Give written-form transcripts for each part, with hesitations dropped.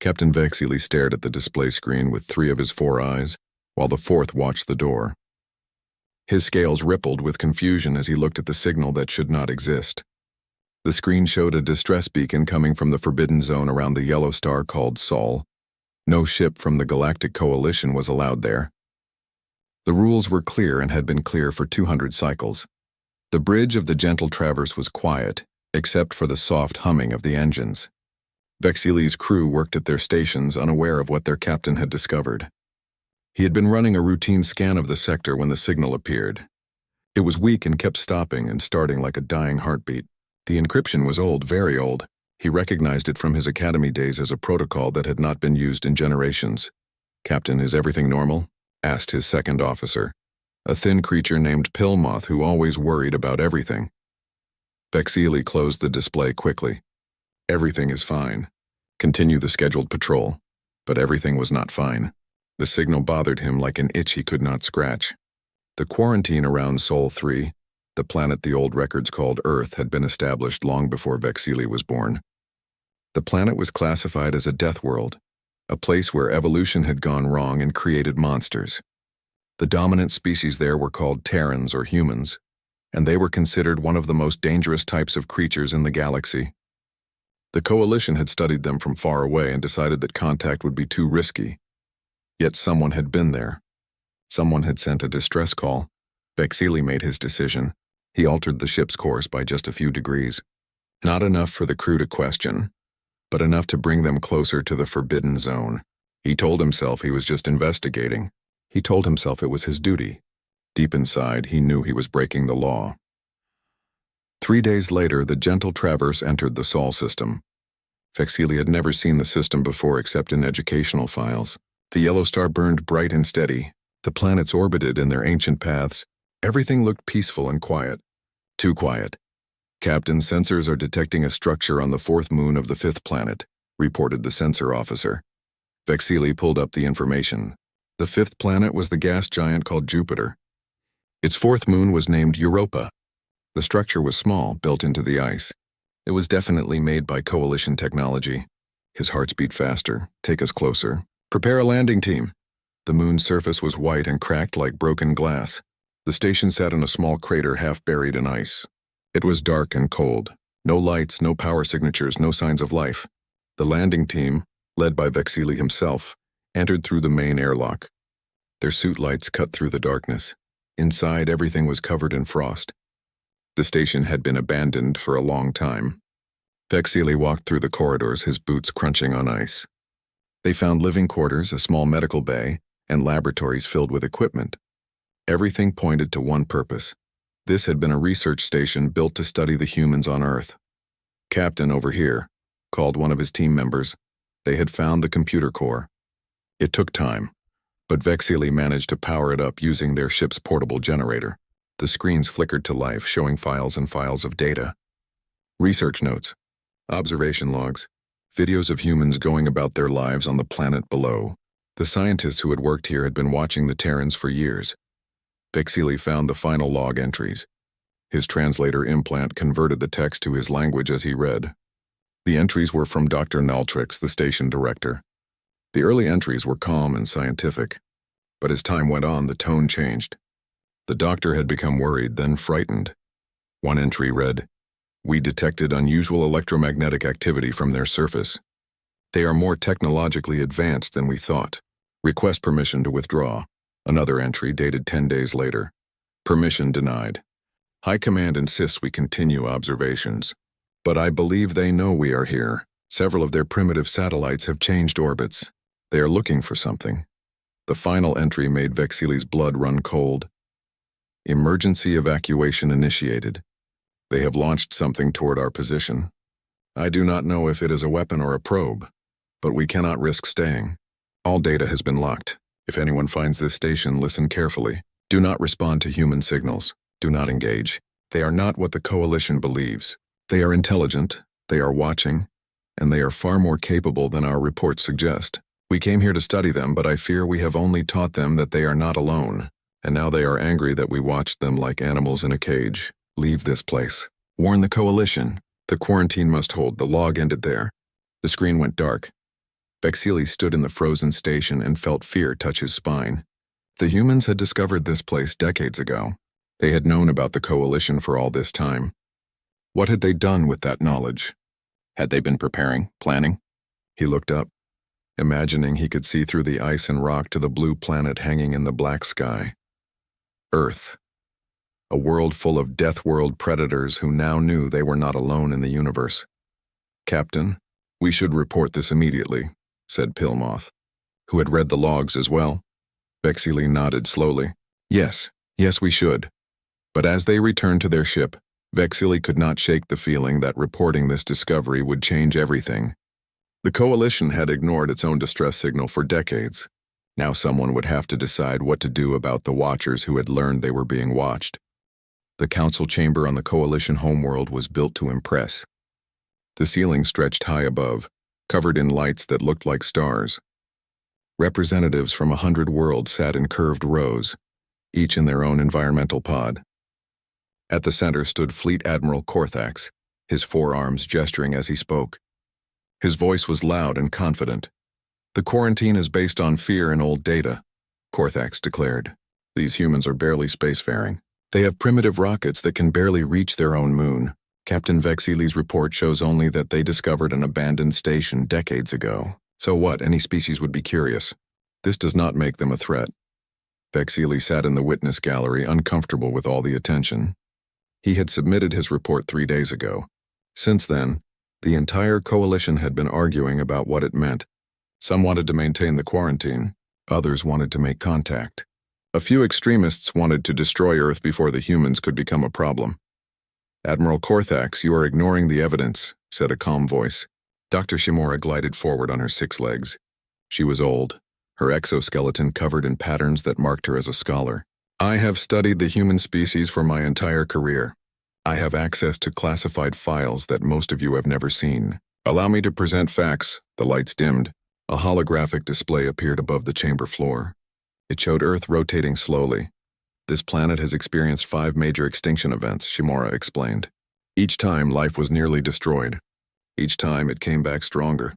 Captain Vexili stared at the display screen with 3 of his 4 eyes, while the 4th watched the door. His scales rippled with confusion as he looked at the signal that should not exist. The screen showed a distress beacon coming from the forbidden zone around the yellow star called Sol. No ship from the Galactic Coalition was allowed there. The rules were clear and had been clear for 200 cycles. The bridge of the Gentle Traverse was quiet, except for the soft humming of the engines. Vexili's crew worked at their stations, unaware of what their captain had discovered. He had been running a routine scan of the sector when the signal appeared. It was weak and kept stopping and starting like a dying heartbeat. The encryption was old, very old. He recognized it from his academy days as a protocol that had not been used in generations. "Captain, is everything normal?" asked his second officer, a thin creature named Pillmoth who always worried about everything. Vexili closed the display quickly. "Everything is fine. Continue the scheduled patrol." But everything was not fine. The signal bothered him like an itch he could not scratch. The quarantine around Sol 3, the planet the old records called Earth, had been established long before Vexili was born. The planet was classified as a death world, a place where evolution had gone wrong and created monsters. The dominant species there were called Terrans or humans, and they were considered one of the most dangerous types of creatures in the galaxy. The Coalition had studied them from far away and decided that contact would be too risky. Yet someone had been there. Someone had sent a distress call. Vexili made his decision. He altered the ship's course by just a few degrees. Not enough for the crew to question, but enough to bring them closer to the forbidden zone. He told himself he was just investigating. He told himself it was his duty. Deep inside, he knew he was breaking the law. 3 days later, the Gentle Traverse entered the Sol system. Vexili had never seen the system before except in educational files. The yellow star burned bright and steady. The planets orbited in their ancient paths. Everything looked peaceful and quiet. Too quiet. "Captain, sensors are detecting a structure on the 4th moon of the 5th planet," reported the sensor officer. Vexili pulled up the information. The 5th planet was the gas giant called Jupiter. Its 4th moon was named Europa. The structure was small, built into the ice. It was definitely made by Coalition technology. His heart beat faster. "Take us closer. Prepare a landing team." The moon's surface was white and cracked like broken glass. The station sat in a small crater half buried in ice. It was dark and cold. No lights, no power signatures, no signs of life. The landing team, led by Vexili himself, entered through the main airlock. Their suit lights cut through the darkness. Inside, everything was covered in frost. The station had been abandoned for a long time. Vexili walked through the corridors, his boots crunching on ice. They found living quarters, a small medical bay, and laboratories filled with equipment. Everything pointed to one purpose. This had been a research station built to study the humans on Earth. "Captain, over here," called one of his team members. They had found the computer core. It took time, but Vexili managed to power it up using their ship's portable generator. The screens flickered to life, showing files and files of data. Research notes, observation logs, videos of humans going about their lives on the planet below. The scientists who had worked here had been watching the Terrans for years. Vexili found the final log entries. His translator implant converted the text to his language as he read. The entries were from Dr. Naltrix, the station director. The early entries were calm and scientific, but as time went on, the tone changed. The doctor had become worried, then frightened. One entry read, "We detected unusual electromagnetic activity from their surface. They are more technologically advanced than we thought. Request permission to withdraw." Another entry dated 10 days later. "Permission denied. High Command insists we continue observations. But I believe they know we are here. Several of their primitive satellites have changed orbits. They are looking for something." The final entry made Vexili's blood run cold. "Emergency evacuation initiated. They have launched something toward our position. I do not know if it is a weapon or a probe, but we cannot risk staying. All data has been locked. If anyone finds this station, listen carefully. Do not respond to human signals. Do not engage. They are not what the Coalition believes. They are intelligent, they are watching, and they are far more capable than our reports suggest. We came here to study them, but I fear we have only taught them that they are not alone, and now they are angry that we watched them like animals in a cage. Leave this place. Warn the Coalition. The quarantine must hold." The log ended there. The screen went dark. Vexili stood in the frozen station and felt fear touch his spine. The humans had discovered this place decades ago. They had known about the Coalition for all this time. What had they done with that knowledge? Had they been preparing, planning? He looked up, imagining he could see through the ice and rock to the blue planet hanging in the black sky. Earth. A world full of Deathworld predators who now knew they were not alone in the universe. "Captain, we should report this immediately," said Pillmoth, who had read the logs as well. Vexili nodded slowly. Yes, we should." But as they returned to their ship, Vexili could not shake the feeling that reporting this discovery would change everything. The Coalition had ignored its own distress signal for decades. Now someone would have to decide what to do about the Watchers who had learned they were being watched. The council chamber on the Coalition homeworld was built to impress. The ceiling stretched high above, covered in lights that looked like stars. Representatives from 100 worlds sat in curved rows, each in their own environmental pod. At the center stood Fleet Admiral Korthax, his forearms gesturing as he spoke. His voice was loud and confident. "The quarantine is based on fear and old data," Korthax declared. "These humans are barely spacefaring. They have primitive rockets that can barely reach their own moon. Captain Vexili's report shows only that they discovered an abandoned station decades ago. So what, any species would be curious. This does not make them a threat." Vexili sat in the witness gallery, uncomfortable with all the attention. He had submitted his report 3 days ago. Since then, the entire Coalition had been arguing about what it meant. Some wanted to maintain the quarantine, others wanted to make contact. A few extremists wanted to destroy Earth before the humans could become a problem. "Admiral Korthax, you are ignoring the evidence," said a calm voice. Dr. Shimura glided forward on her 6 legs. She was old, her exoskeleton covered in patterns that marked her as a scholar. "I have studied the human species for my entire career. I have access to classified files that most of you have never seen. Allow me to present facts." The lights dimmed. A holographic display appeared above the chamber floor. It showed Earth rotating slowly. "This planet has experienced 5 major extinction events," Shimura explained. "Each time, life was nearly destroyed. Each time, it came back stronger.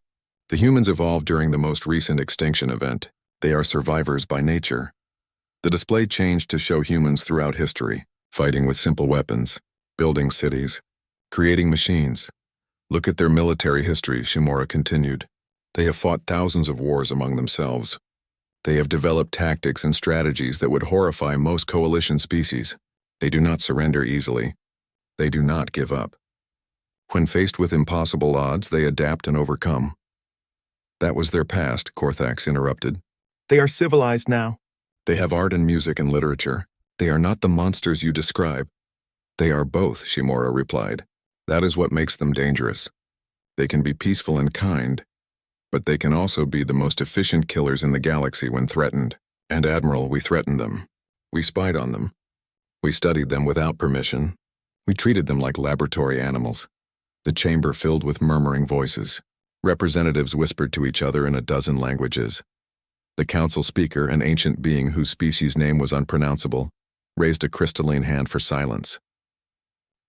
The humans evolved during the most recent extinction event. They are survivors by nature." The display changed to show humans throughout history, fighting with simple weapons, building cities, creating machines. "Look at their military history," Shimura continued. "They have fought thousands of wars among themselves. They have developed tactics and strategies that would horrify most Coalition species. They do not surrender easily. They do not give up. When faced with impossible odds, they adapt and overcome." "That was their past," Korthax interrupted. "They are civilized now." "They have art and music and literature. They are not the monsters you describe." "They are both," Shimura replied. "That is what makes them dangerous. They can be peaceful and kind, but they can also be the most efficient killers in the galaxy when threatened. And Admiral, we threatened them. We spied on them. We studied them without permission. We treated them like laboratory animals." The chamber filled with murmuring voices. Representatives whispered to each other in a dozen languages. The council speaker, an ancient being whose species name was unpronounceable, raised a crystalline hand for silence.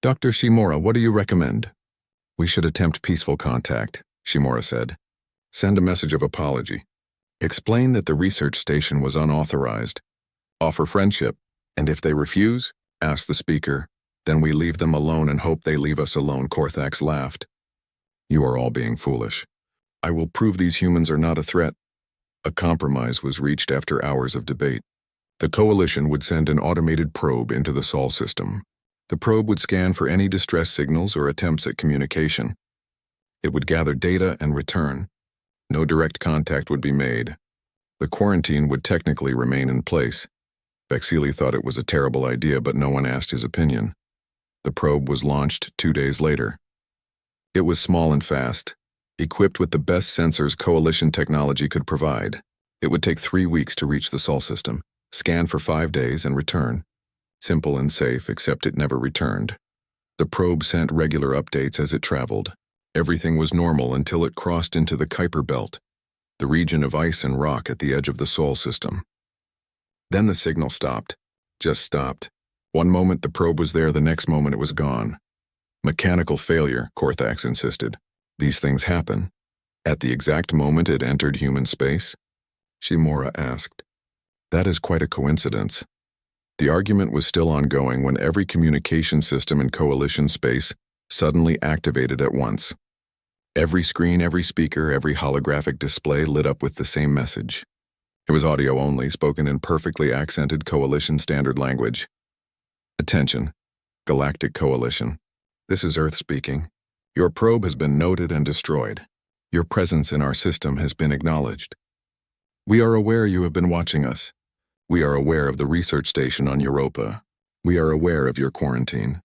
"Dr. Shimura, what do you recommend?" "We should attempt peaceful contact," Shimura said. "Send a message of apology. Explain that the research station was unauthorized. Offer friendship, and if they refuse, ask the speaker, then we leave them alone and hope they leave us alone." Korthax laughed. "You are all being foolish. I will prove these humans are not a threat." A compromise was reached after hours of debate. The Coalition would send an automated probe into the Sol system. The probe would scan for any distress signals or attempts at communication. It would gather data and return. No direct contact would be made. The quarantine would technically remain in place. Vexili thought it was a terrible idea, but no one asked his opinion. The probe was launched 2 days later. It was small and fast, equipped with the best sensors Coalition technology could provide. It would take 3 weeks to reach the Sol system, scan for 5 days, and return. Simple and safe, except it never returned. The probe sent regular updates as it traveled. Everything was normal until it crossed into the Kuiper Belt, the region of ice and rock at the edge of the Sol system. Then the signal stopped. Just stopped. One moment the probe was there, the next moment it was gone. "Mechanical failure," Korthax insisted. "These things happen." At the exact moment it entered human space? Shimura asked. That is quite a coincidence. The argument was still ongoing when every communication system in Coalition space suddenly activated at once. Every screen, every speaker, every holographic display lit up with the same message. It was audio only, spoken in perfectly accented Coalition standard language. Attention, Galactic Coalition. This is Earth speaking. Your probe has been noted and destroyed. Your presence in our system has been acknowledged. We are aware you have been watching us. We are aware of the research station on Europa. We are aware of your quarantine.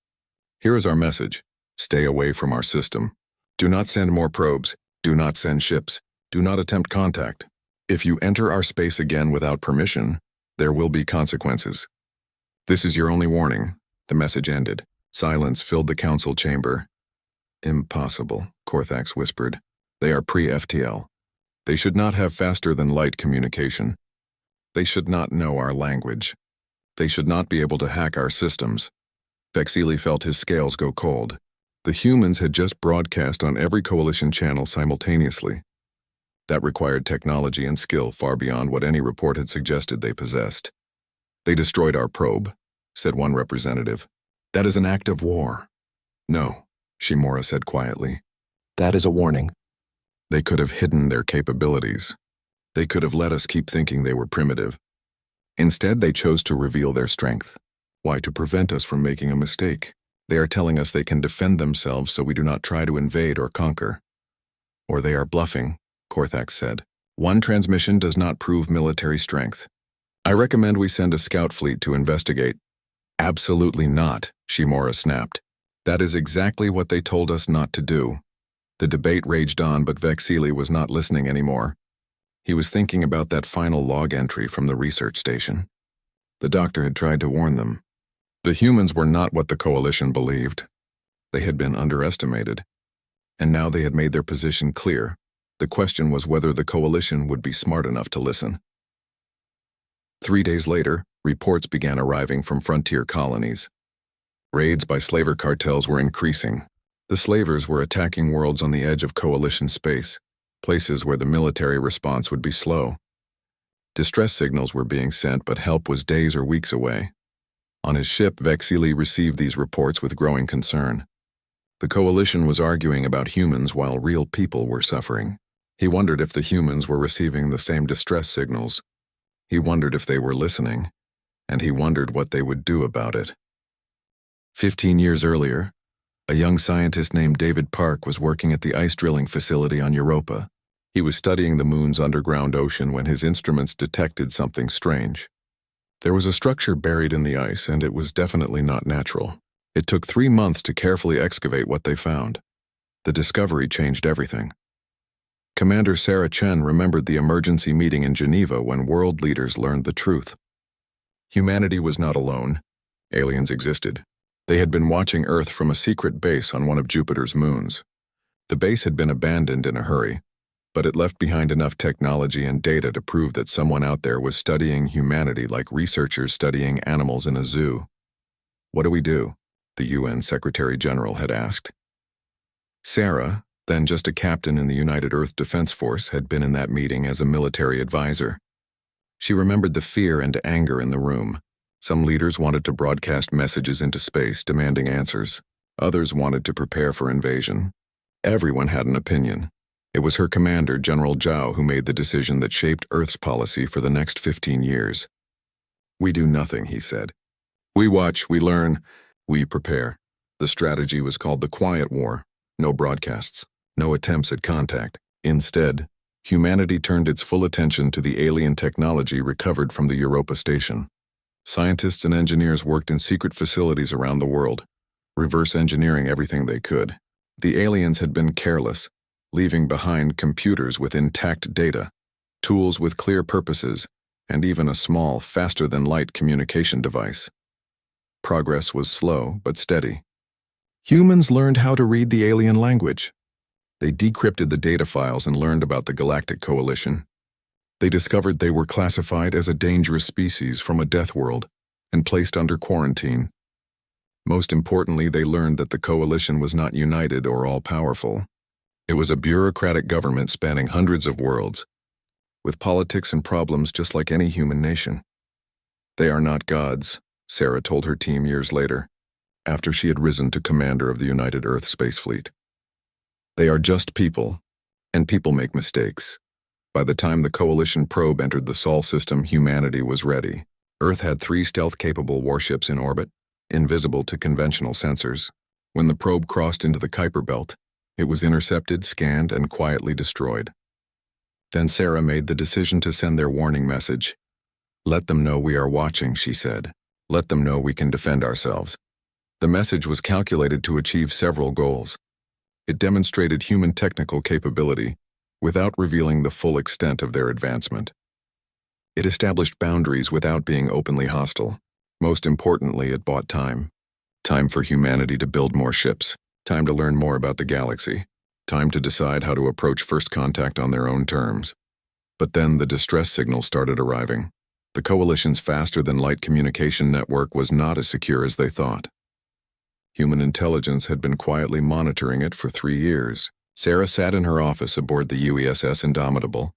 Here is our message. Stay away from our system. Do not send more probes. Do not send ships. Do not attempt contact. If you enter our space again without permission, there will be consequences. This is your only warning. The message ended. Silence filled the council chamber. Impossible, Korthax whispered. They are pre-FTL. They should not have faster-than-light communication. They should not know our language. They should not be able to hack our systems. Vexili felt his scales go cold. The humans had just broadcast on every Coalition channel simultaneously. That required technology and skill far beyond what any report had suggested they possessed. They destroyed our probe, said one representative. That is an act of war. No, Shimura said quietly. That is a warning. They could have hidden their capabilities. They could have let us keep thinking they were primitive. Instead, they chose to reveal their strength. Why? To prevent us from making a mistake. They are telling us they can defend themselves so we do not try to invade or conquer. Or they are bluffing, Korthax said. One transmission does not prove military strength. I recommend we send a scout fleet to investigate. Absolutely not, Shimura snapped. That is exactly what they told us not to do. The debate raged on, but Vexili was not listening anymore. He was thinking about that final log entry from the research station. The doctor had tried to warn them. The humans were not what the Coalition believed. They had been underestimated. And now they had made their position clear. The question was whether the Coalition would be smart enough to listen. 3 days later, reports began arriving from frontier colonies. Raids by slaver cartels were increasing. The slavers were attacking worlds on the edge of Coalition space, places where the military response would be slow. Distress signals were being sent, but help was days or weeks away. On his ship, Vexili received these reports with growing concern. The Coalition was arguing about humans while real people were suffering. He wondered if the humans were receiving the same distress signals. He wondered if they were listening, and he wondered what they would do about it. 15 years earlier, a young scientist named David Park was working at the ice drilling facility on Europa. He was studying the moon's underground ocean when his instruments detected something strange. There was a structure buried in the ice, and it was definitely not natural. It took 3 months to carefully excavate what they found. The discovery changed everything. Commander Sarah Chen remembered the emergency meeting in Geneva when world leaders learned the truth. Humanity was not alone. Aliens existed. They had been watching Earth from a secret base on one of Jupiter's moons. The base had been abandoned in a hurry, but it left behind enough technology and data to prove that someone out there was studying humanity like researchers studying animals in a zoo. What do we do? The UN Secretary General had asked. Sarah, then just a captain in the United Earth Defense Force, had been in that meeting as a military advisor. She remembered the fear and anger in the room. Some leaders wanted to broadcast messages into space demanding answers. Others wanted to prepare for invasion. Everyone had an opinion. It was her commander, General Zhao, who made the decision that shaped Earth's policy for the next 15 years. We do nothing, he said. We watch, we learn, we prepare. The strategy was called the Quiet War. No broadcasts, no attempts at contact. Instead, humanity turned its full attention to the alien technology recovered from the Europa station. Scientists and engineers worked in secret facilities around the world, reverse engineering everything they could. The aliens had been careless, leaving behind computers with intact data, tools with clear purposes, and even a small, faster-than-light communication device. Progress was slow but steady. Humans learned how to read the alien language. They decrypted the data files and learned about the Galactic Coalition. They discovered they were classified as a dangerous species from a death world and placed under quarantine. Most importantly, they learned that the Coalition was not united or all-powerful. It was a bureaucratic government spanning hundreds of worlds, with politics and problems just like any human nation. They are not gods, Sarah told her team years later, after she had risen to commander of the United Earth Space Fleet. They are just people, and people make mistakes. By the time the Coalition probe entered the Sol system, humanity was ready. Earth had 3 stealth-capable warships in orbit, invisible to conventional sensors. When the probe crossed into the Kuiper Belt, it was intercepted, scanned, and quietly destroyed. Then Sarah made the decision to send their warning message. "Let them know we are watching," she said. "Let them know we can defend ourselves." The message was calculated to achieve several goals. It demonstrated human technical capability without revealing the full extent of their advancement. It established boundaries without being openly hostile. Most importantly, it bought time. Time for humanity to build more ships. Time to learn more about the galaxy. Time to decide how to approach first contact on their own terms. But then the distress signals started arriving. The Coalition's faster-than-light communication network was not as secure as they thought. Human intelligence had been quietly monitoring it for 3 years. Sarah sat in her office aboard the UESS Indomitable,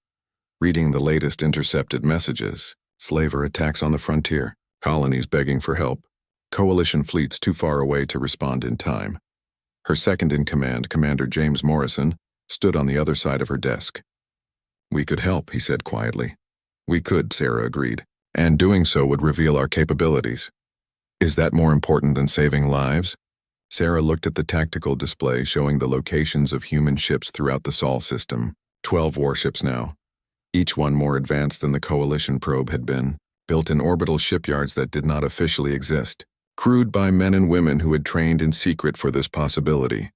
reading the latest intercepted messages. Slaver attacks on the frontier, colonies begging for help, Coalition fleets too far away to respond in time. Her second-in-command, Commander James Morrison, stood on the other side of her desk. "We could help," he said quietly. "We could," Sarah agreed, "and doing so would reveal our capabilities." "Is that more important than saving lives?" Sarah looked at the tactical display showing the locations of human ships throughout the Sol system. 12 warships now, each one more advanced than the Coalition probe had been, built in orbital shipyards that did not officially exist, crewed by men and women who had trained in secret for this possibility.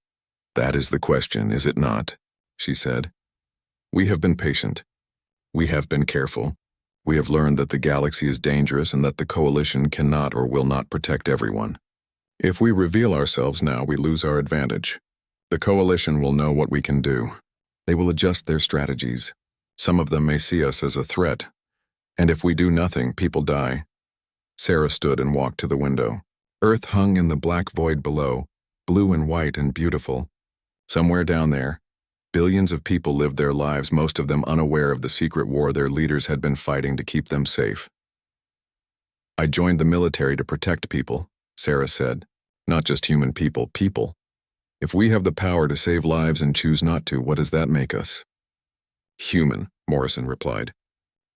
"That is the question, is it not?" she said. "We have been patient. We have been careful. We have learned that the galaxy is dangerous and that the Coalition cannot or will not protect everyone. If we reveal ourselves now, we lose our advantage. The Coalition will know what we can do. They will adjust their strategies. Some of them may see us as a threat. And if we do nothing, people die." Sarah stood and walked to the window. Earth hung in the black void below, blue and white and beautiful. Somewhere down there, billions of people lived their lives, most of them unaware of the secret war their leaders had been fighting to keep them safe. "I joined the military to protect people," Sarah said. "Not just human people, people. If we have the power to save lives and choose not to, what does that make us?" "Human," Morrison replied,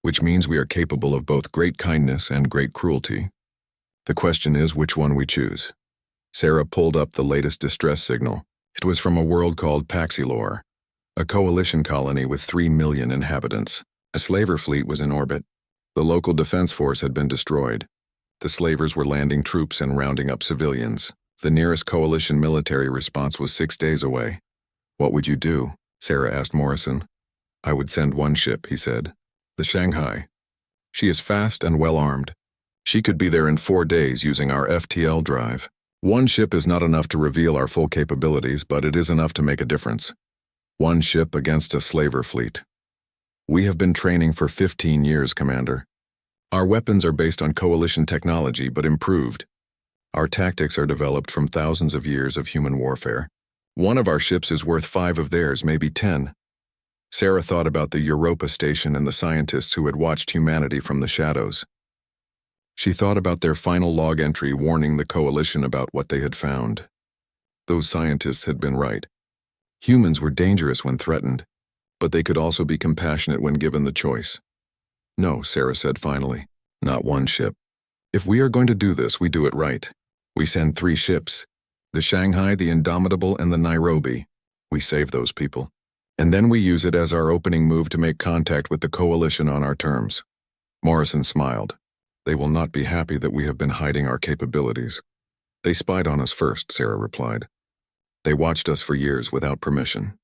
"which means we are capable of both great kindness and great cruelty. The question is which one we choose." Sarah pulled up the latest distress signal. It was from a world called Paxilor, a Coalition colony with 3 million inhabitants. A slaver fleet was in orbit. The local defense force had been destroyed. The slavers were landing troops and rounding up civilians. The nearest Coalition military response was 6 days away. "What would you do?" Sarah asked Morrison. "I would send one ship," he said. "The Shanghai. She is fast and well-armed. She could be there in 4 days using our FTL drive. One ship is not enough to reveal our full capabilities, but it is enough to make a difference. One ship against a slaver fleet. We have been training for 15 years, Commander. Our weapons are based on Coalition technology, but improved. Our tactics are developed from thousands of years of human warfare. One of our ships is worth 5 of theirs, maybe 10. Sarah thought about the Europa station and the scientists who had watched humanity from the shadows. She thought about their final log entry warning the Coalition about what they had found. Those scientists had been right. Humans were dangerous when threatened, but they could also be compassionate when given the choice. "No," Sarah said finally, "not one ship. If we are going to do this, we do it right. We send 3 ships, the Shanghai, the Indomitable, and the Nairobi. We save those people. And then we use it as our opening move to make contact with the Coalition on our terms." Morrison smiled. "They will not be happy that we have been hiding our capabilities." "They spied on us first," Sarah replied. "They watched us for years without permission.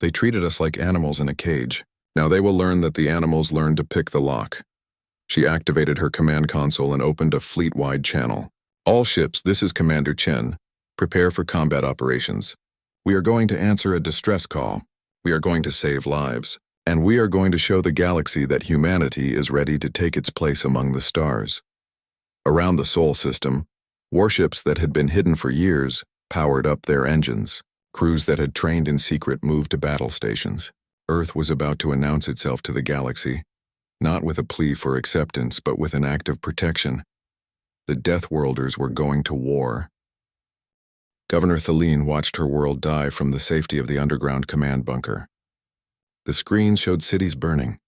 They treated us like animals in a cage. Now they will learn that the animals learned to pick the lock." She activated her command console and opened a fleet-wide channel. "All ships, this is Commander Chen. Prepare for combat operations. We are going to answer a distress call. We are going to save lives. And we are going to show the galaxy that humanity is ready to take its place among the stars." Around the Sol system, warships that had been hidden for years powered up their engines. Crews that had trained in secret moved to battle stations. Earth was about to announce itself to the galaxy, not with a plea for acceptance, but with an act of protection. The Deathworlders were going to war. Governor Thaleen watched her world die from the safety of the underground command bunker. The screens showed cities burning.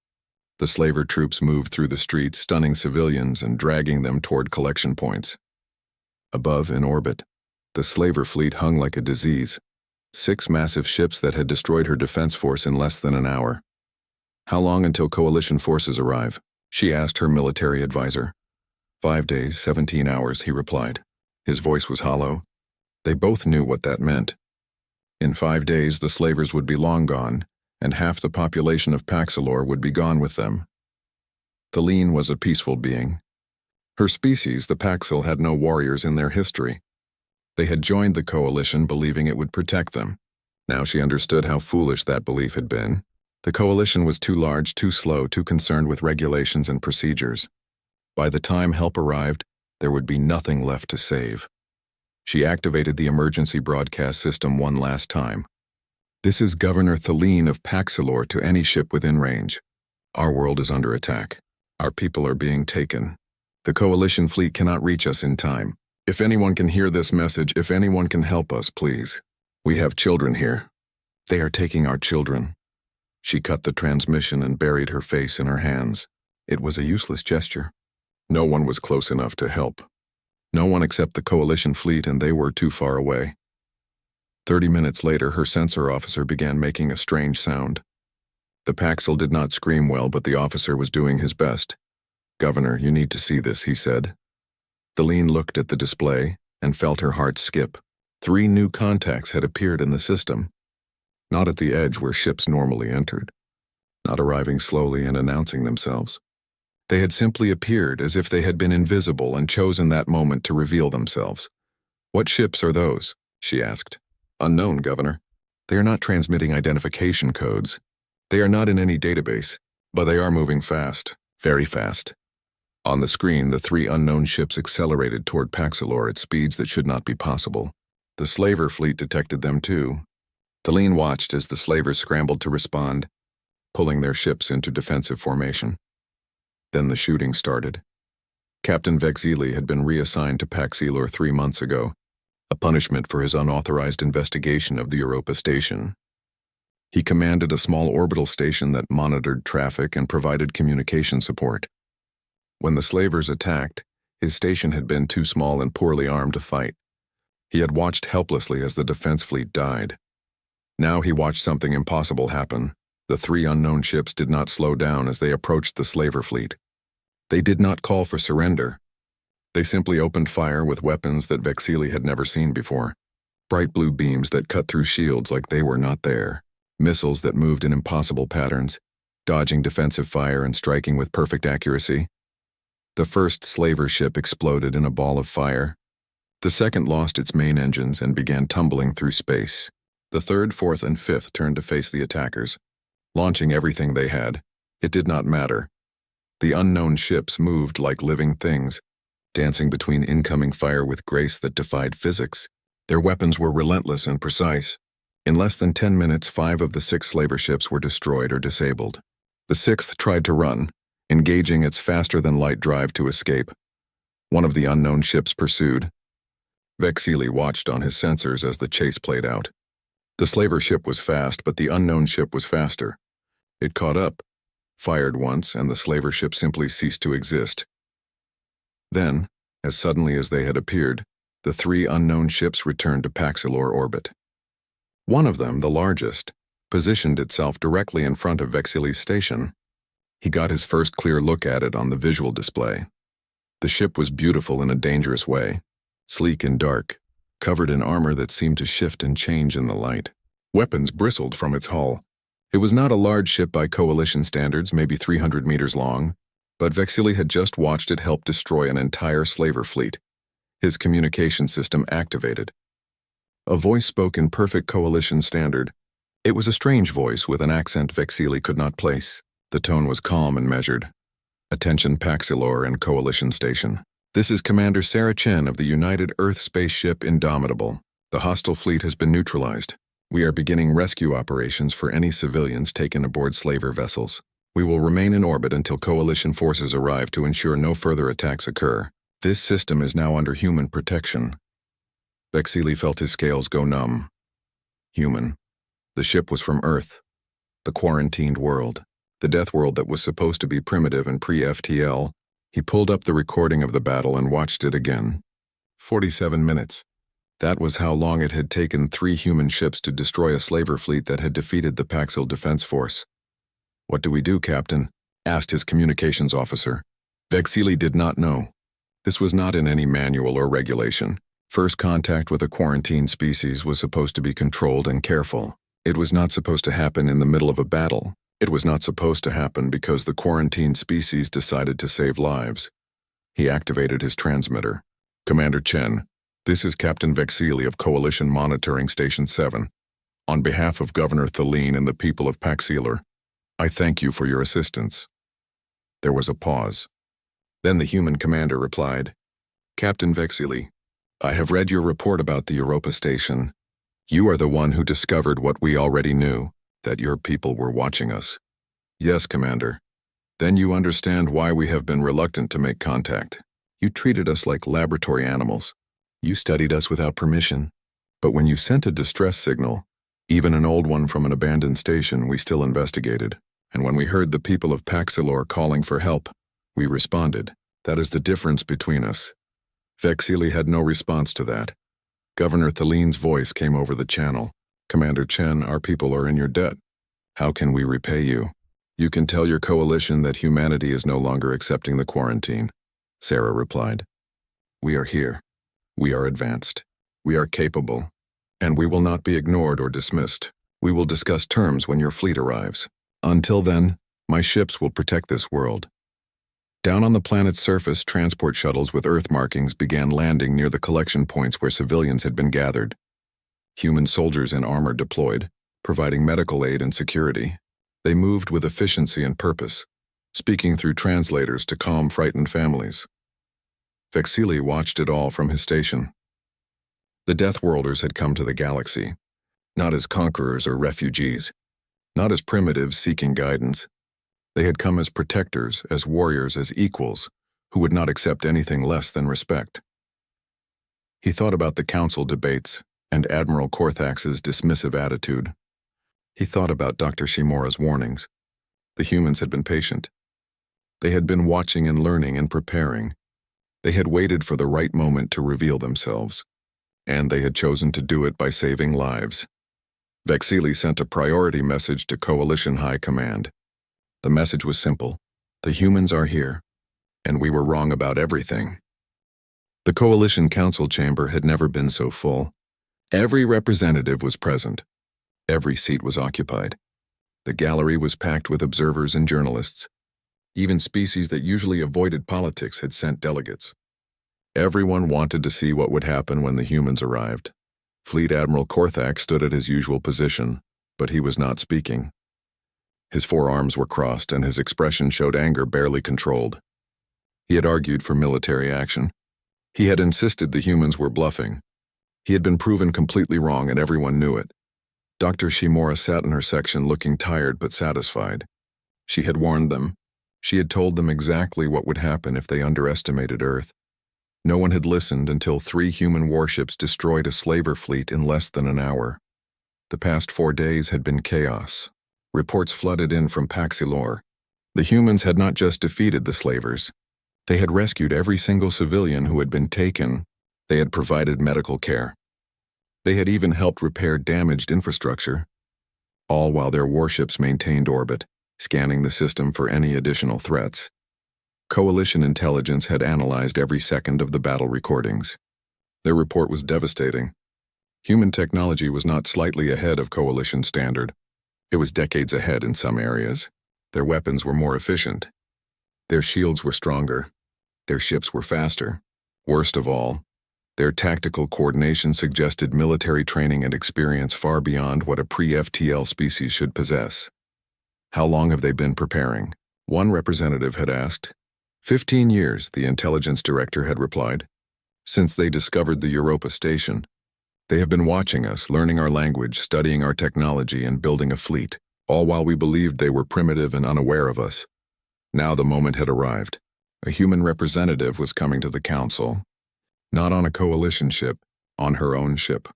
The slaver troops moved through the streets, stunning civilians and dragging them toward collection points. Above, in orbit, the slaver fleet hung like a disease. 6 massive ships that had destroyed her defense force in less than an hour. How long until coalition forces arrive? She asked her military advisor. 5 days, 17 hours, he replied. His voice was hollow. They both knew what that meant. In 5 days, the slavers would be long gone, and half the population of Paxilor would be gone with them. Thaleen was a peaceful being. Her species, the Paxil, had no warriors in their history. They had joined the coalition believing it would protect them. Now she understood how foolish that belief had been. The coalition was too large, too slow, too concerned with regulations and procedures. By the time help arrived, there would be nothing left to save. She activated the emergency broadcast system one last time. This is Governor Thaleen of Paxilor to any ship within range. Our world is under attack. Our people are being taken. The coalition fleet cannot reach us in time. If anyone can hear this message, if anyone can help us, please. We have children here. They are taking our children. She cut the transmission and buried her face in her hands. It was a useless gesture. No one was close enough to help. No one except the coalition fleet, and they were too far away. 30 minutes later, her sensor officer began making a strange sound. The Paxil did not scream well, but the officer was doing his best. "Governor, you need to see this," he said. Thaleen looked at the display and felt her heart skip. 3 new contacts had appeared in the system. Not at the edge where ships normally entered. Not arriving slowly and announcing themselves. They had simply appeared as if they had been invisible and chosen that moment to reveal themselves. "What ships are those?" she asked. "Unknown, Governor. They are not transmitting identification codes. They are not in any database, but they are moving fast, very fast." On the screen, the 3 unknown ships accelerated toward Paxilor at speeds that should not be possible. The slaver fleet detected them too. Thaleen watched as the slavers scrambled to respond, pulling their ships into defensive formation. Then the shooting started. Captain Vexili had been reassigned to Paxilor 3 months ago, a punishment for his unauthorized investigation of the Europa station. He commanded a small orbital station that monitored traffic and provided communication support. When the slavers attacked, his station had been too small and poorly armed to fight. He had watched helplessly as the defense fleet died. Now he watched something impossible happen. The 3 unknown ships did not slow down as they approached the slaver fleet. They did not call for surrender. They simply opened fire with weapons that Vexili had never seen before. Bright blue beams that cut through shields like they were not there. Missiles that moved in impossible patterns, dodging defensive fire and striking with perfect accuracy. The first slaver ship exploded in a ball of fire. The second lost its main engines and began tumbling through space. The 3rd, 4th, and 5th turned to face the attackers, launching everything they had. It did not matter. The unknown ships moved like living things, dancing between incoming fire with grace that defied physics. Their weapons were relentless and precise. In less than 10 minutes, 5 of the 6 slaver ships were destroyed or disabled. The 6th tried to run, engaging its faster-than-light drive to escape. One of the unknown ships pursued. Vexili watched on his sensors as the chase played out. The slaver ship was fast, but the unknown ship was faster. It caught up, fired once, and the slaver ship simply ceased to exist. Then, as suddenly as they had appeared, the 3 unknown ships returned to Paxilor orbit. One of them, the largest, positioned itself directly in front of Vexili's station. He got his first clear look at it on the visual display. The ship was beautiful in a dangerous way, sleek and dark, covered in armor that seemed to shift and change in the light. Weapons bristled from its hull. It was not a large ship by coalition standards, maybe 300 meters long, but Vexili had just watched it help destroy an entire slaver fleet. His communication system activated. A voice spoke in perfect coalition standard. It was a strange voice with an accent Vexili could not place. The tone was calm and measured. "Attention Paxilor and Coalition Station. This is Commander Sarah Chen of the United Earth spaceship Indomitable. The hostile fleet has been neutralized. We are beginning rescue operations for any civilians taken aboard slaver vessels. We will remain in orbit until Coalition forces arrive to ensure no further attacks occur. This system is now under human protection. Vexili felt his scales go numb. Human. The ship was from Earth. The quarantined world. The death world that was supposed to be primitive and pre-FTL. He pulled up the recording of the battle and watched it again. 47 minutes. That was how long it had taken 3 human ships to destroy a slaver fleet that had defeated the Paxil Defense Force. "What do we do, Captain?" asked his communications officer. Vexili did not know. This was not in any manual or regulation. First contact with a quarantined species was supposed to be controlled and careful. It was not supposed to happen in the middle of a battle. It was not supposed to happen because the quarantined species decided to save lives. He activated his transmitter. "Commander Chen, this is Captain Vexili of Coalition Monitoring Station 7. On behalf of Governor Thaleen and the people of Paxilar, I thank you for your assistance." There was a pause. Then the human commander replied, "Captain Vexili, I have read your report about the Europa Station. You are the one who discovered what we already knew, that your people were watching us." "Yes, Commander. Then you understand why we have been reluctant to make contact. You treated us like laboratory animals. You studied us without permission. But when you sent a distress signal, even an old one from an abandoned station, we still investigated. And when we heard the people of Paxilor calling for help, we responded. That is the difference between us." Vexili had no response to that. Governor Thaleen's voice came over the channel. "Commander Chen, our people are in your debt. How can we repay you? You can tell your coalition that humanity is no longer accepting the quarantine." Sarah replied. "We are here. We are advanced. We are capable. And we will not be ignored or dismissed. We will discuss terms when your fleet arrives. Until then, my ships will protect this world." Down on the planet's surface, transport shuttles with Earth markings began landing near the collection points where civilians had been gathered. Human soldiers in armor deployed, providing medical aid and security. They moved with efficiency and purpose, speaking through translators to calm frightened families. Vexili watched it all from his station. The Deathworlders had come to the galaxy, not as conquerors or refugees, not as primitives seeking guidance. They had come as protectors, as warriors, as equals, who would not accept anything less than respect. He thought about the council debates and Admiral Korthax's dismissive attitude. He thought about Dr. Shimura's warnings. The humans had been patient. They had been watching and learning and preparing. They had waited for the right moment to reveal themselves, and they had chosen to do it by saving lives. Vexili sent a priority message to Coalition High Command. The message was simple. The humans are here, and we were wrong about everything. The Coalition Council chamber had never been so full. Every representative was present. Every seat was occupied. The gallery was packed with observers and journalists. Even species that usually avoided politics had sent delegates. Everyone wanted to see what would happen when the humans arrived. Fleet Admiral Korthax stood at his usual position, but he was not speaking. His 4 arms were crossed and his expression showed anger barely controlled. He had argued for military action. He had insisted the humans were bluffing. He had been proven completely wrong and everyone knew it. Dr. Shimura sat in her section looking tired but satisfied. She had warned them. She had told them exactly what would happen if they underestimated Earth. No one had listened until 3 human warships destroyed a slaver fleet in less than an hour. The past 4 days had been chaos. Reports flooded in from Paxilor. The humans had not just defeated the slavers. They had rescued every single civilian who had been taken. They had provided medical care. They had even helped repair damaged infrastructure, all while their warships maintained orbit, scanning the system for any additional threats. Coalition intelligence had analyzed every second of the battle recordings. Their report was devastating. Human technology was not slightly ahead of Coalition standard. It was decades ahead in some areas. Their weapons were more efficient. Their shields were stronger. Their ships were faster. Worst of all, their tactical coordination suggested military training and experience far beyond what a pre-FTL species should possess. "How long have they been preparing?" one representative had asked. 15 years, the intelligence director had replied. "Since they discovered the Europa Station." They have been watching us, learning our language, studying our technology, and building a fleet, all while we believed they were primitive and unaware of us. Now the moment had arrived. A human representative was coming to the council. Not on a coalition ship, on her own ship.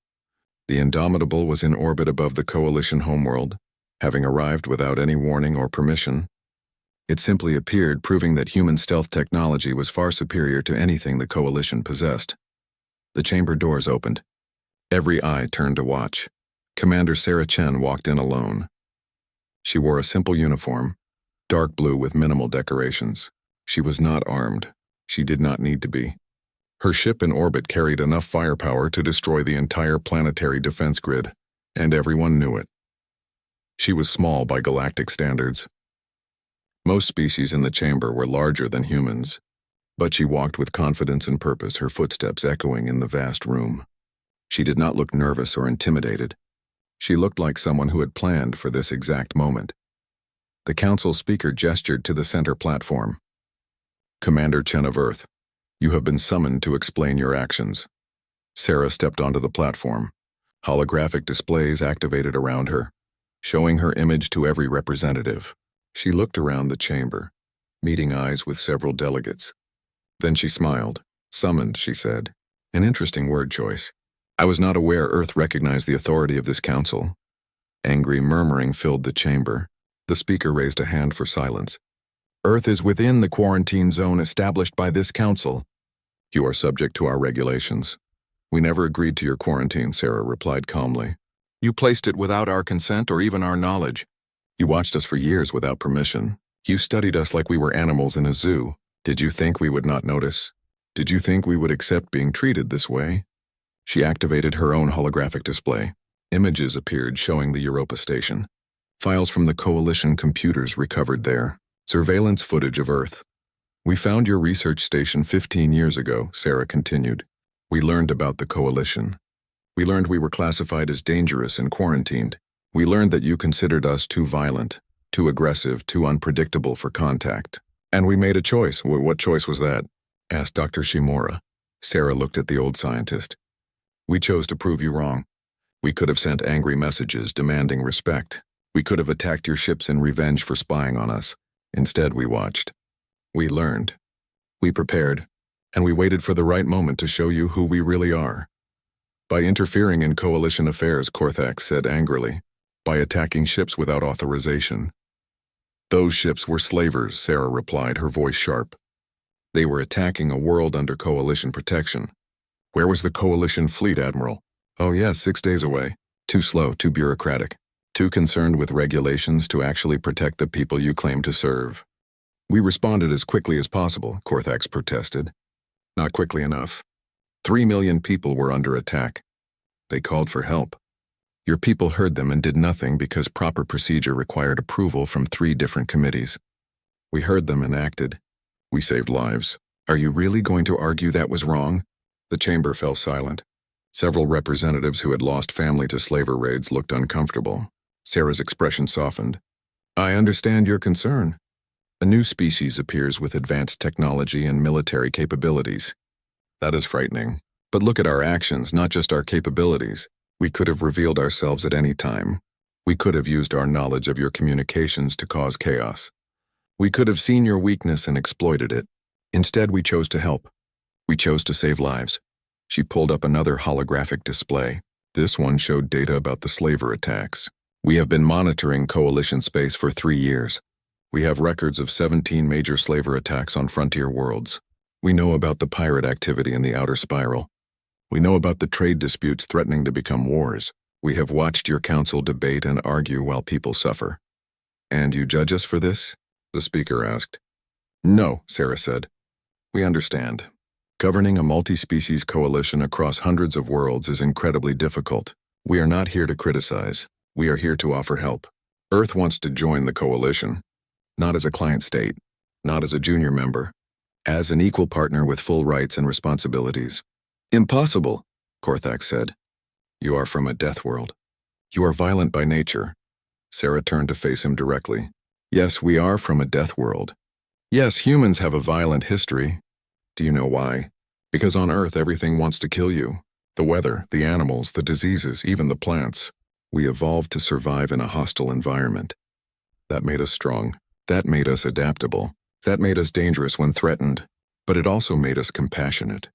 The Indomitable was in orbit above the coalition homeworld, having arrived without any warning or permission. It simply appeared, proving that human stealth technology was far superior to anything the coalition possessed. The chamber doors opened. Every eye turned to watch. Commander Sarah Chen walked in alone. She wore a simple uniform, dark blue with minimal decorations. She was not armed. She did not need to be. Her ship in orbit carried enough firepower to destroy the entire planetary defense grid, and everyone knew it. She was small by galactic standards. Most species in the chamber were larger than humans, but she walked with confidence and purpose, her footsteps echoing in the vast room. She did not look nervous or intimidated. She looked like someone who had planned for this exact moment. The council speaker gestured to the center platform. Commander Chen of Earth, you have been summoned to explain your actions. Sarah stepped onto the platform. Holographic displays activated around her, showing her image to every representative. She looked around the chamber, meeting eyes with several delegates. Then she smiled. Summoned, she said. An interesting word choice. I was not aware Earth recognized the authority of this council. Angry murmuring filled the chamber. The speaker raised a hand for silence. Earth is within the quarantine zone established by this council. You are subject to our regulations. We never agreed to your quarantine, Sarah replied calmly. You placed it without our consent or even our knowledge. You watched us for years without permission. You studied us like we were animals in a zoo. Did you think we would not notice? Did you think we would accept being treated this way? She activated her own holographic display. Images appeared showing the Europa station. Files from the coalition computers recovered there. Surveillance footage of Earth. We found your research station 15 years ago, Sarah continued. We learned about the coalition. We learned we were classified as dangerous and quarantined. We learned that you considered us too violent, too aggressive, too unpredictable for contact. And we made a choice. What choice was that? Asked Dr. Shimura. Sarah looked at the old scientist. We chose to prove you wrong. We could have sent angry messages demanding respect. We could have attacked your ships in revenge for spying on us. Instead, we watched. We learned. We prepared. And we waited for the right moment to show you who we really are. By interfering in coalition affairs, Korthax said angrily. By attacking ships without authorization. Those ships were slavers, Sarah replied, her voice sharp. They were attacking a world under coalition protection. Where was the coalition fleet, Admiral? Oh yes, 6 days away. Too slow, too bureaucratic. Too concerned with regulations to actually protect the people you claim to serve. We responded as quickly as possible, Korthax protested. Not quickly enough. 3 million people were under attack. They called for help. Your people heard them and did nothing because proper procedure required approval from 3 different committees. We heard them and acted. We saved lives. Are you really going to argue that was wrong? The chamber fell silent. Several representatives who had lost family to slaver raids looked uncomfortable. Sarah's expression softened. I understand your concern. A new species appears with advanced technology and military capabilities. That is frightening. But look at our actions, not just our capabilities. We could have revealed ourselves at any time. We could have used our knowledge of your communications to cause chaos. We could have seen your weakness and exploited it. Instead, we chose to help. We chose to save lives. She pulled up another holographic display. This one showed data about the slaver attacks. We have been monitoring coalition space for 3 years. We have records of 17 major slaver attacks on frontier worlds. We know about the pirate activity in the outer spiral. We know about the trade disputes threatening to become wars. We have watched your council debate and argue while people suffer. And you judge us for this? The speaker asked. No, Sarah said. We understand. Governing a multi-species coalition across hundreds of worlds is incredibly difficult. We are not here to criticize. We are here to offer help. Earth wants to join the coalition. Not as a client state. Not as a junior member. As an equal partner with full rights and responsibilities. Impossible, Korthax said. You are from a death world. You are violent by nature. Sarah turned to face him directly. Yes, we are from a death world. Yes, humans have a violent history. Do you know why? Because on Earth everything wants to kill you. The weather, the animals, the diseases, even the plants. We evolved to survive in a hostile environment. That made us strong. That made us adaptable. That made us dangerous when threatened. But it also made us compassionate.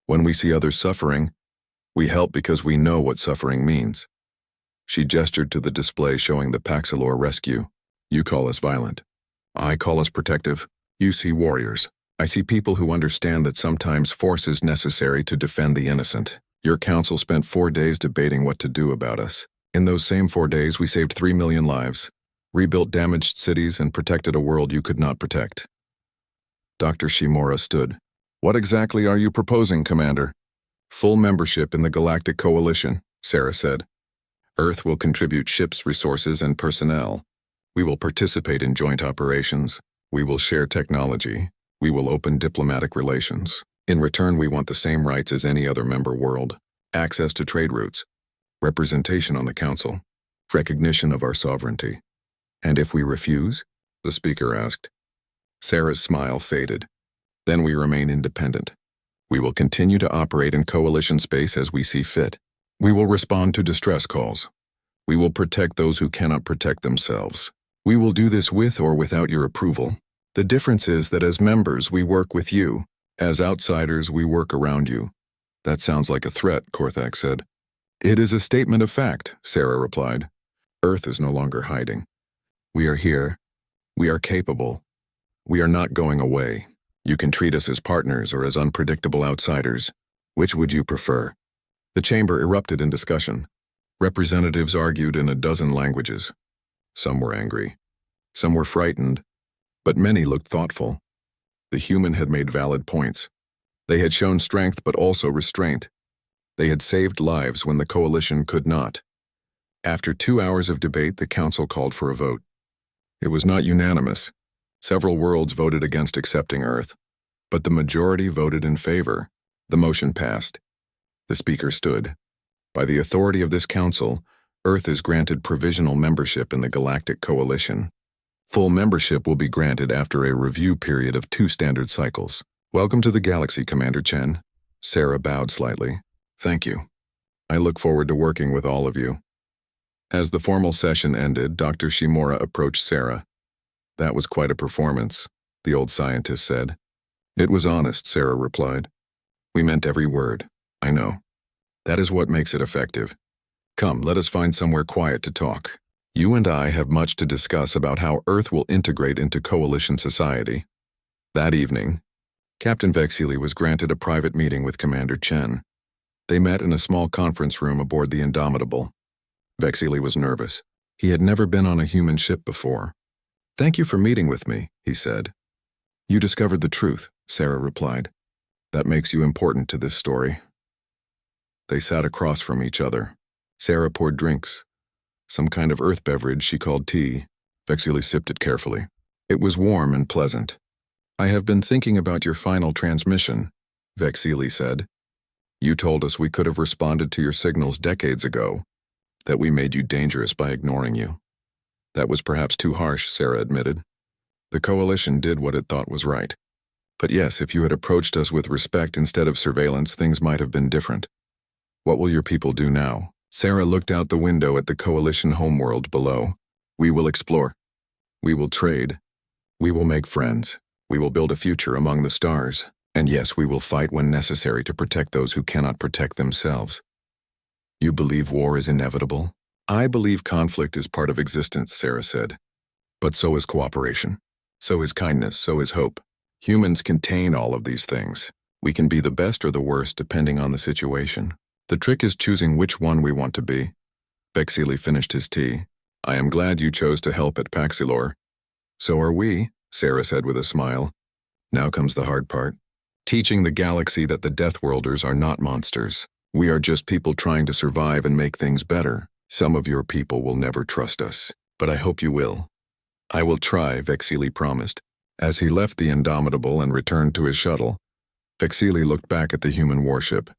When we see others suffering, we help because we know what suffering means. She gestured to the display showing the Paxilor rescue. You call us violent. I call us protective. You see warriors. I see people who understand that sometimes force is necessary to defend the innocent. Your council spent 4 days debating what to do about us. In those same 4 days, we saved 3 million lives, rebuilt damaged cities, and protected a world you could not protect. Dr. Shimura stood. What exactly are you proposing, Commander? Full membership in the Galactic Coalition, Sarah said. Earth will contribute ships, resources, and personnel. We will participate in joint operations. We will share technology. We will open diplomatic relations. In return, we want the same rights as any other member world. Access to trade routes. Representation on the Council. Recognition of our sovereignty. And if we refuse? The speaker asked. Sarah's smile faded. Then we remain independent. We will continue to operate in coalition space as we see fit. We will respond to distress calls. We will protect those who cannot protect themselves. We will do this with or without your approval. The difference is that as members, we work with you. As outsiders, we work around you. That sounds like a threat, Korthak said. It is a statement of fact, Sarah replied. Earth is no longer hiding. We are here. We are capable. We are not going away. You can treat us as partners or as unpredictable outsiders. Which would you prefer? The chamber erupted in discussion. Representatives argued in a dozen languages. Some were angry. Some were frightened. But many looked thoughtful. The human had made valid points. They had shown strength but also restraint. They had saved lives when the coalition could not. After 2 hours of debate, the council called for a vote. It was not unanimous. Several worlds voted against accepting Earth, but the majority voted in favor. The motion passed. The speaker stood. By the authority of this council, Earth is granted provisional membership in the Galactic Coalition. Full membership will be granted after a review period of 2 standard cycles. Welcome to the galaxy, Commander Chen. Sarah bowed slightly. Thank you. I look forward to working with all of you. As the formal session ended, Dr. Shimura approached Sarah. That was quite a performance, the old scientist said. It was honest, Sarah replied. We meant every word. I know. That is what makes it effective. Come, let us find somewhere quiet to talk. You and I have much to discuss about how Earth will integrate into coalition society. That evening, Captain Vexili was granted a private meeting with Commander Chen. They met in a small conference room aboard the Indomitable. Vexili was nervous. He had never been on a human ship before. Thank you for meeting with me, he said. You discovered the truth, Sarah replied. That makes you important to this story. They sat across from each other. Sarah poured drinks. Some kind of earth beverage she called tea. Vexili sipped it carefully. It was warm and pleasant. I have been thinking about your final transmission, Vexili said. You told us we could have responded to your signals decades ago, that we made you dangerous by ignoring you. That was perhaps too harsh, Sarah admitted. The coalition did what it thought was right. But yes, if you had approached us with respect instead of surveillance, things might have been different. What will your people do now? Sarah looked out the window at the coalition homeworld below. We will explore. We will trade. We will make friends. We will build a future among the stars. And yes, we will fight when necessary to protect those who cannot protect themselves. You believe war is inevitable? I believe conflict is part of existence, Sarah said. But so is cooperation. So is kindness. So is hope. Humans contain all of these things. We can be the best or the worst depending on the situation. The trick is choosing which one we want to be. Vexili finished his tea. I am glad you chose to help at Paxilor. So are we, Sarah said with a smile. Now comes the hard part. Teaching the galaxy that the Deathworlders are not monsters. We are just people trying to survive and make things better. Some of your people will never trust us, but I hope you will. I will try, Vexili promised. As he left the Indomitable and returned to his shuttle, Vexili looked back at the human warship.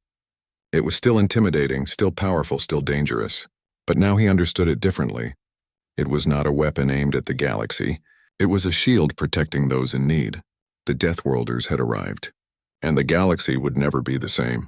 It was still intimidating, still powerful, still dangerous. But now he understood it differently. It was not a weapon aimed at the galaxy. It was a shield protecting those in need. The Deathworlders had arrived, and the galaxy would never be the same.